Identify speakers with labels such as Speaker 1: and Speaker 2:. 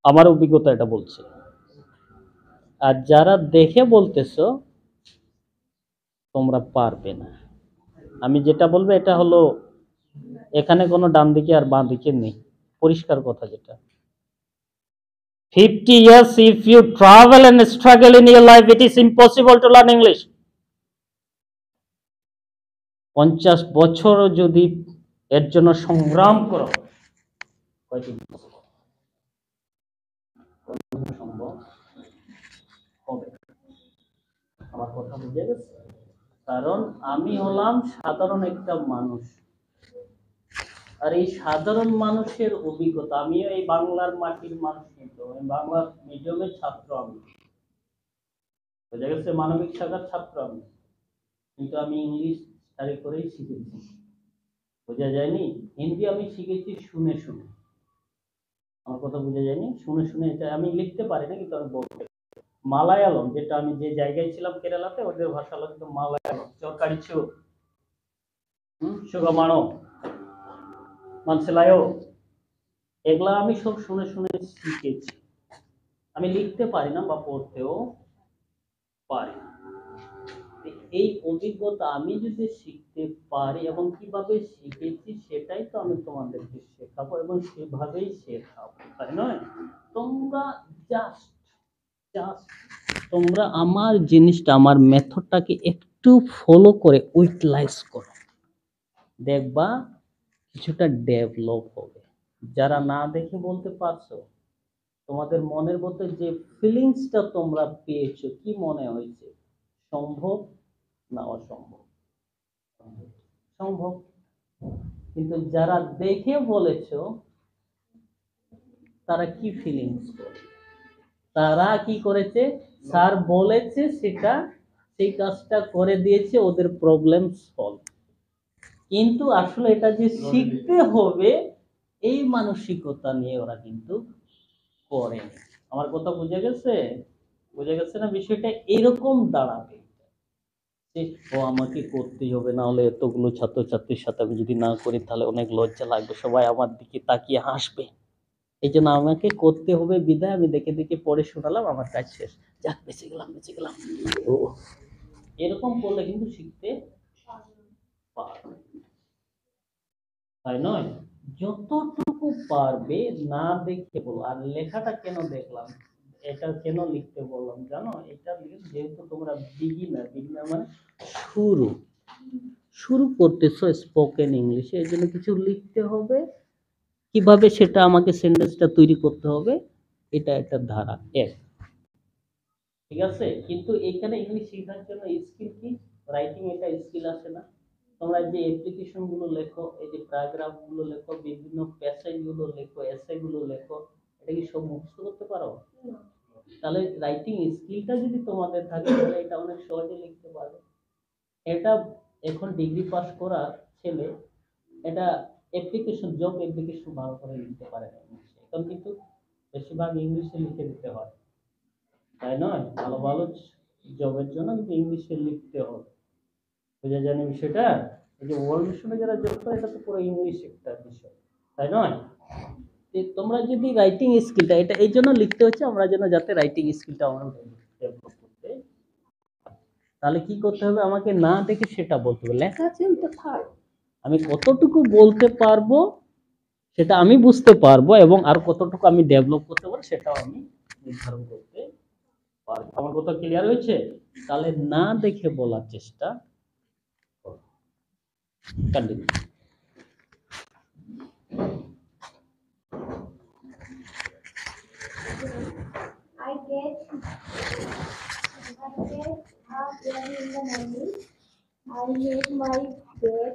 Speaker 1: আমার অভিজ্ঞতা এটা বলছে। আর যারা দেখে বলতেছো তোমরা পারবে না। আমি যেটা বলবো এটা হলো, এখানে কোনো ডান দিকে আর বাঁ দিকে নেই, পরিষ্কার কথা যেটা। 50 years if you travel and struggle in your life, it is impossible to learn English. 50 বছর যদি এর জন্য সংগ্রাম করো, সম্ভব হবে। আমার কথা বুঝে গেছে? কারণ আমি হলাম সাধারণ একটা মানুষ, আর এই সাধারণ মানুষের অভিজ্ঞতা, আমিও এই বাংলার মাটির মানুষ, কিন্তু বাংলা মিডিয়ামের ছাত্র আমি, বুঝে গেছে, মানবিক শাখার ছাত্র আমি, কিন্তু আমি ইংলিশ স্টাডি করেই শিখেছি, বোঝা যায়নি? হিন্দি আমি শিখেছি শুনে শুনে, আমার কথা বুঝে যায়নি? শুনে শুনে, এটা আমি লিখতে পারি না কিন্তু আমি বলতে। মালায়ালম, যেটা আমি যে জায়গায় ছিলাম কেরালাতে, ওদের ভাষা হলো কিন্তু মালায়ালম, চরকারিচু, সুগমানো, মানসেলায়ো, এগুলা আমি সব শুনে শুনে শিখেছি। আমি লিখতে পারি না বা পড়তেও পারি না। এই অভিজ্ঞতা আমি যদি শিখতে পারি এবং কিভাবে শিখেছি সেটাই তো আমি তোমাদেরকে শেখাবো এবং সেভাবেই শেখাবো, তাই নয়? তোমরা জাস্ট জাস্ট তোমরা আমার জিনিসটা, আমার মেথডটাকে একটু ফলো করে উইটলাইজ করো, দেখবা কিছুটা ডেভেলপ হবে। যারা না দেখে বলতে পারছো, তোমাদের মনের মধ্যে যে ফিলিংসটা তোমরা পেয়েছো, কি মনে হয়েছে? সম্ভব না অসম্ভব? সম্ভব। কিন্তু যারা দেখে বলেছো, তারা কি ফিলিংস করে? তারা কি করেছে? স্যার বলেছে সেটা, সেই কাজটা করে দিয়েছে, ওদের প্রবলেম সলভ। কিন্তু আসলে এটা যে শিখতে হবে, এই মানসিকতা নিয়ে ওরা কিন্তু করেনি। আমার কথা বুঝে গেছে? বুঝে গেছে না? বিষয়টা এরকম দাঁড়াবে যে ও আমাকে করতেই হবে, না হলে এতগুলো ছাত্রছাত্রীর সাথে আমি যদি না করি তাহলে অনেক লজ্জা লাগবে, সবাই আমার দিকে তাকিয়ে হাসবে, এই জন্য আমাকে করতে হবে, বিদায় আমি দেখে দেখে পড়ে শোনালাম, আমার কাজ শেষ, যাক বেঁচে গেলাম বেঁচে গেলাম। ও, এরকম করলে কিন্তু শিখতে পারবে, তাই নয়? যতটুকু পারবে না দেখে বলো। আর লেখাটা কেন দেখলাম, এটা কেন লিখতে বললাম জানো? এটা যেহেতু তোমরা বিগিনার, বিগিনার মানে শুরু শুরু করতেছো স্পোকেন ইংলিশে, এই জন্য কিছু লিখতে হবে, কিভাবে সেটা আমাকে সেন্টেন্সটা তৈরি করতে হবে, এটা একটা ধারা এক, ঠিক আছে? কিন্তু এখানে ইংলিশ শেখার জন্য স্কিল কি? রাইটিং, এটা স্কিল আসে না? তোমরা যে অ্যাপ্লিকেশন গুলো লেখো, এই যে প্যারাগ্রাফ গুলো লেখো, বিভিন্ন প্যাসেজ গুলো লেখো, এসে গুলো লেখো, এটা কি সব মুখস্থ করতে পারো? তাহলে রাইটিং স্কিলটা যদি তোমাদের থাকে, তাহলে এটা অনেক সহজে লিখতে পারবে। এটা এখন ডিগ্রি পাস করা ছেলে, এটা অ্যাপ্লিকেশন, জব অ্যাপ্লিকেশন ভালো করে লিখতে পারে না ইংলিশে, এখন কিন্তু বেশিরভাগ ইংলিশে লিখে দিতে হয়, তাই নয়? ভালো ভালো জবের জন্য কিন্তু ইংলিশে লিখতে হবে, বুঝা জানি বিষয়টা? এই যে ওয়ার্ল্ড মিশনে যারা জব করে, এটা তো পুরো ইংলিশ একটা বিষয়, তাই নয়? তোমরা যদি রাইটিং স্কিলটা, এটা এই জন্য লিখতে হচ্ছে আমরা যেন, যাতে রাইটিং স্কিলটা আমরা ডেভেলপ করতে, তাহলে কি করতে হবে? আমাকে না দেখে সেটা বলতে হবে, লেখা আছে ওইটা থাক, আমি কতটুকু বলতে পারবো সেটা আমি বুঝতে পারবো, এবং আর কতটুকু আমি ডেভেলপ করতে পারবো সেটাও আমি নির্ধারণ করতে পারবো। আমার কথা ক্লিয়ার হয়েছে? তাহলে না দেখে বলার চেষ্টা করো। Continue.
Speaker 2: I get up early in the morning. I make my bed